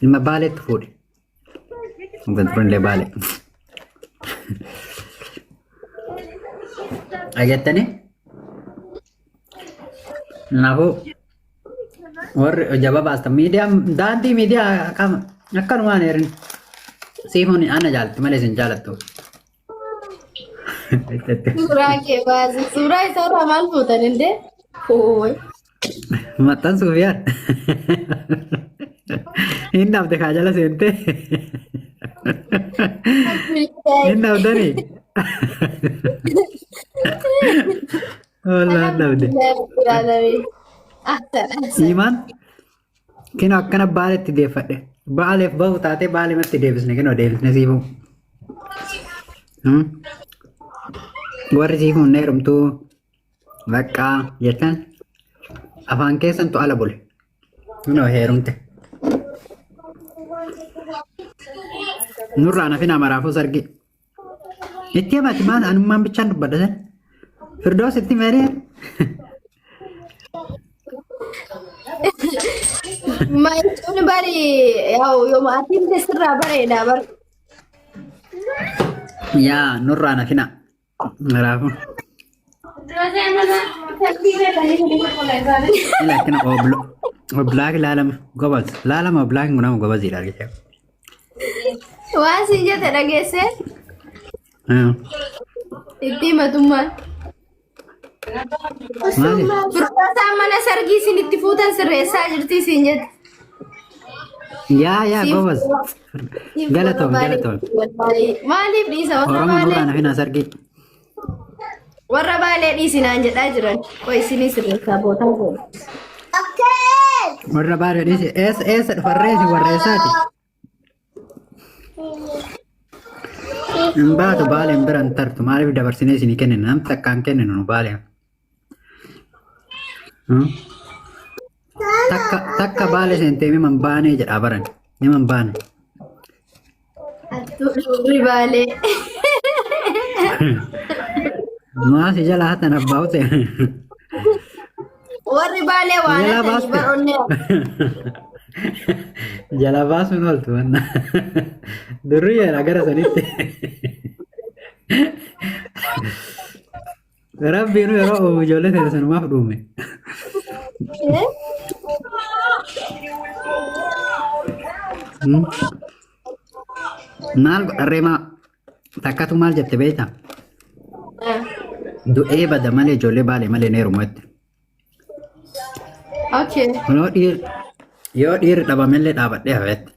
ilma baaleetti fuudhe. Gonfrondee baale. Agettani? Naafuu warri jaba baasta miidiyaa daandii miidiyaa qama akkanumaan heerin siifuun ana jaalatti malee isin jaalattu. Suuraa kee baasi. Suuraa isaa irraa maal fuutan indee? Maxxansuuf yaad. Inni dhabde kaa jala seentee. Inni dhabdanii. Wallaan dhabde. Imaan kino akkana baaleetti deeffadhe. Baaleef bahu taatee baalematti deebisne kino deebisne siifu. Warri siifuun ne heerumtuu baqqaa jettan afaan keessantu ala bule. Kino heerumte. Nurraa nafina maraafuu sargi. Itti himati maan anummaan bichaan dubbadha sen. Firdoos itti meeree. Maayituun bari yoo maatiin sirraa bareedaa bar. Yaa nurraa nafina maraafuu. Ila kina oblaak laalama gobas laalama oblaak ngunamu gobas ilaalise. Waan si jette dhageessee? Itti himatummaan. Firdoosaan mana sargii isin itti fuutan sirreessaa jirti isin jette. Yaa gobas galatoom. Maaliif dhiisa Oromoo nurraa nafina sargii. warra baalee dhiisinaan jedhaa jiran. Qoy isinii sirreessaa bootaa fuudha. Warra baalee dhiisi eessa dhufarreesi warra eessaati? Hin baatu baaleen biran tartu maaliif dabarsinee isinii kennina namni takkaan kenninu nu baaleen. Takka baalee seentee miman baanee jedhaa baran miman baane. Attuudhuurri baalee. Maasi jala hatan abbaa ute. Warri baalee waan hatanii baroonnee. Jala baasuun ooltu wanna. Durri yeera gara sanitti. Rabbiinu yeroo ijoollee ta'e sanumaaf dhuume. Maal godharreemaa takkatu maal jette beektaa? Du'ee bada malee ijoollee baalee malee ni heerumatti. Yoo dhiirri dhabamellee dhaabadhee hafetti.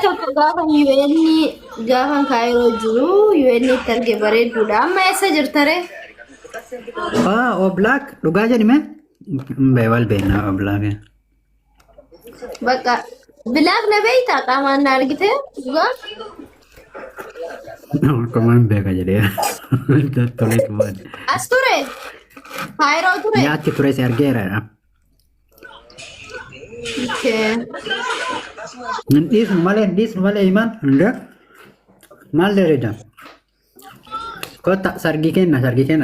Tokko gaafa yu'eenni gaafan kaayiroo jiru yu'eenni itti arge bareedduudha. Amma eessa jirtaree? Oblaak dhugaa jedhime? Wal beeknaa oblaak. Bakka bilaak na beektaa qaamaan na argite dhugaa? Akkuma beeka jedhee. Toleetu waan. As ture? Kaayiroo ture? Yaachi ture si argeera. Dhiisnu malee himan hundee maal dheeredha. Kotta sargii kenna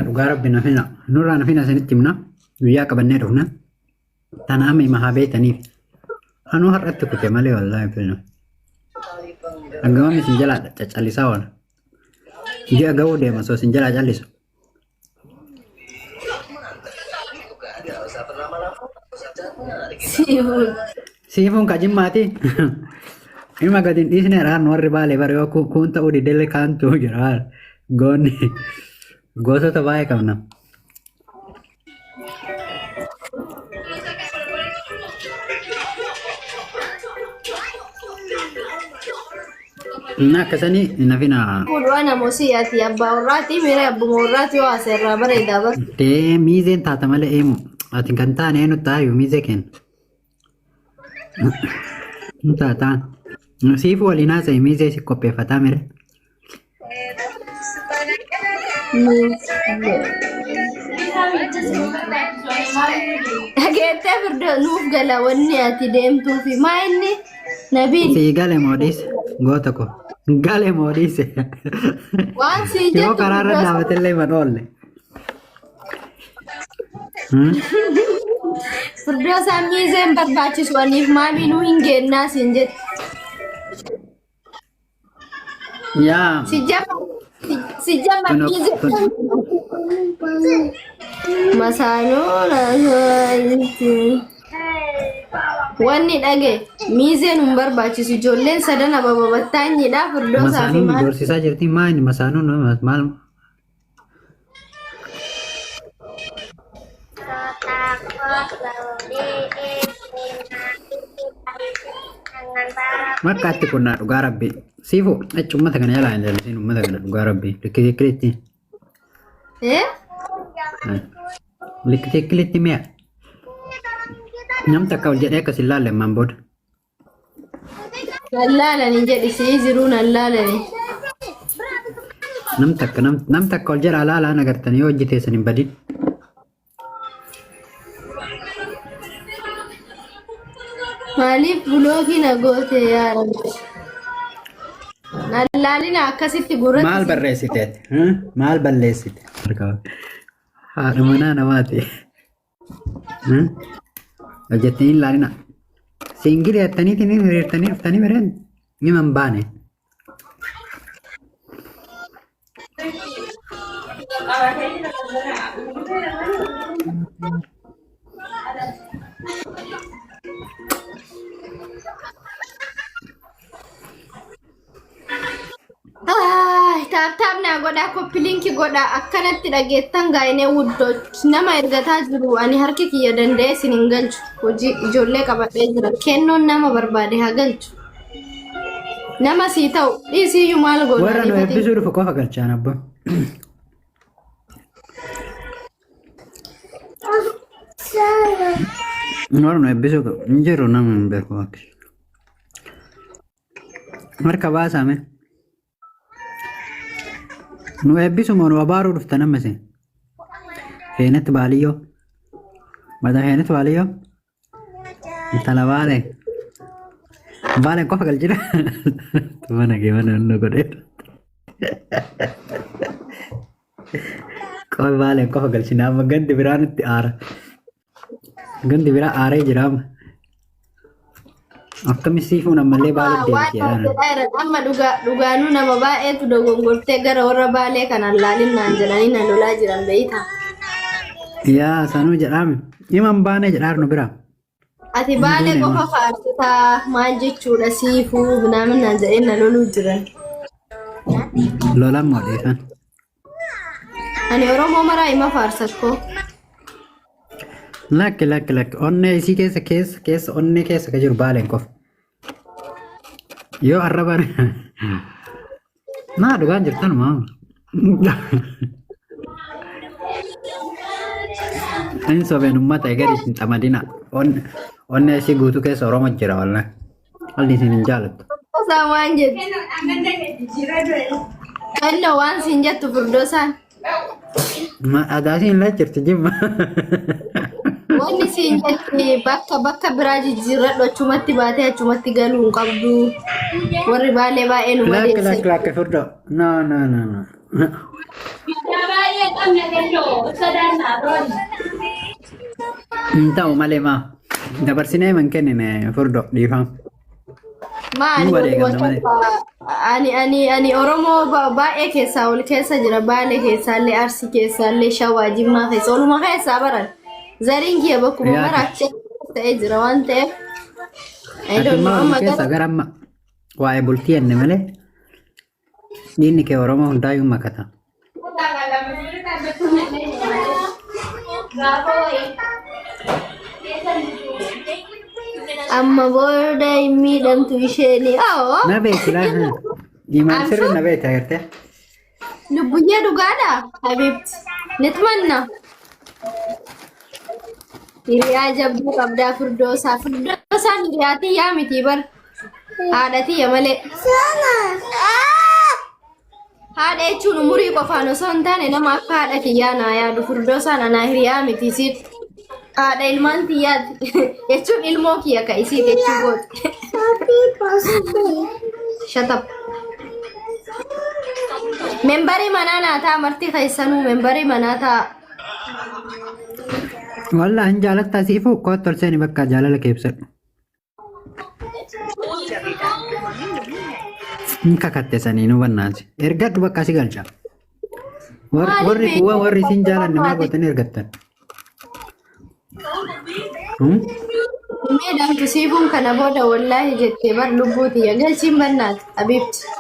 dhugaa rabbi nafina nurraa nafina sanitti himna guyyaa qabannee dhufna. Tana amma hima haa beekaniif. Anuu har'atti kute malee wallaahi filna. Dhaggamamni sin jalaa caccallisaa oola. Ji'a ga'uu deema soo sin jalaa callisu. Siifuun kajimmaati. Ilma gadi hin dhiisne raan warri baalee bare yoo kun ta'uu didelle kaantuu jira goonni gosoota baay'ee qabna. Akkasanii nafina. Fuudhaa namoota yaati abbaa warraati miira abbuma warraati yoo aseerraa bareedaa bar. Miizeen taata malee eemu ati kan taane eenyu taa'u miizee kenna. Taataan. Siifu waliin haasa'e miizee si qopheeffataa mire. Dhageettee firda nuuf gala wanni ati deemtuu fi maa inni nabiin. Sii gale moodhiis goota ko. Gale moodhiis. Waan sii jettu. Yoo karaarra dhaabatillee man oolle. Firdoosa miizeen barbaachisu waliif maamii nu hin geennaa siin jedhe. Yaa. Si jama miizeen. Masaanoo wanni dhage miizeen hin barbaachisu ijoolleen sadan ababa battaanyiidha Firdoosaa fi maal dorsisaa jirti maal masaanoo maal makkaatti kunnaa dhugaa rabbii siifu achi ummata kana yaalaa hin jallisiin ummata kana dhugaa rabbii likkiteekkilitti likkiteekkilitti mi'a namni takka ol jedhee akkas hin laalle ammaan booda. Lallaalanii jedhi sii jiruu lallaalanii. Nam takka ol jedhaa laalaan agartanii yoo hojii teessan hin badin. Maaliif bulookii na goote yaadamte? Lallaalina akkasitti gurratti. Maal barreessiteet? Maal balleessite? Haadha manaa namaati. Hojjettanii hin laalina. Siingilii hattaniitiin hiriirtanii dhuftanii bireen nima hin baane. Taaptaap naa godhaa koppiliinki godhaa akkanatti dhageettan gaa'inee wuddootti nama ergataa jiru ani harki kiyya danda'ee isin hin galchu hojii ijoollee qabadhee jira kennoon nama barbaade haa galchu nama sii ta'u dhiisiyyuu maal godhaa warra nu eebbisuu dhufu qofa galchaan abba warra nu eebbisuu hin jiru nama hin beeku marka baasame nu eebbisuma nu abaaruu dhufta namase heenetti baaliyyoo mata heenetti baaliyyoo intala baaleen qofa galchina mana kee mana nu godhee qofa baaleen qofa galchina amma gandi biraanitti aara gandi biraa aaree jiraama akkami siifuun ammallee baalee deemtee amma dhugaanuu nama baay'eetu dogongortee gara warra baalee kanaan laalinaan jedhanii na lolaa jiran beeyta. Yaa sanuu jedhame himan baanee jedhaar nu bira. Ati baalee qofa faarsitaa maal jechuudha siifuu binaaminaan jedhee na loluu jiran. Lolan moodheefan. Ani Oromoo maraa hima faarsakko. Lakki onnee isii keessa onnee keessa ka jiru baaleen qofa. Yoo arrabaan naa dhugaan jirtan maa inni sobeen ummata egarii hin xamadina onnee isii guutuu keessa Oromoo jira wallee halli isin hin jaalattu. Firdoosaa waan jettu kannoo waan siin jettu Firdoosaan. Adaasiin la jirti jimma. Wanni siin jetti bakka biraa jijjiirradhu achumatti baatee achumatti galuu hin qabdu. Warri baalee baay'ee nu madeesse. Lakki Firdoo. No. Hin ta'u malee maa dabarsinee man kennine Firdoo dhiifama. Ani Oromoo baay'ee keessaa ol keessa jira baalee keessaallee Arsii keessaallee Shawaa Jimmaa keessa oluma keessaa baran. Zariin kiyya bakkuma maraachee ta'ee jira waan ta'eef. Amma keessa gara amma waa'ee bultii enne malee diinni kee Oromoo hundaayyuu makata. Amma booda hin miidhamtu isheenii. Na beekti laata? Diimaan sirri na beekti agartee? Lubbuyyee dhugaadha Habiibti. Nitmanna. Hiriyaa jabduu qabdaa Firdoosaa. Firdoosaan hiriyaatii yaa miti bar. Haadhatii malee. Haadha jechuun umurii qofaan osoo hin taane nama akka haadha kiyyaa naa yaadu Firdoosaan anaa hiriyaa miti siit. Haadha ilmaan tiyyaati jechuun ilmoo kiyya ka isii jechuu goote. Shut up. Membarii manaa naa ta'a marti keessanuu membarii manaa ta'a. Wallah hin jaalatta siifu kottu ol seeni bakka jaalala keebsadhu. Hin kakatte sanii nu bannaati. Ergadhu bakka si galcha. Warri kuwa warri sin jaalanne maa gootan ergattan. Meedhaan tusiifuun kana booda wallaahi jettee bar lubbuuti galchiin bannaati Habiibti.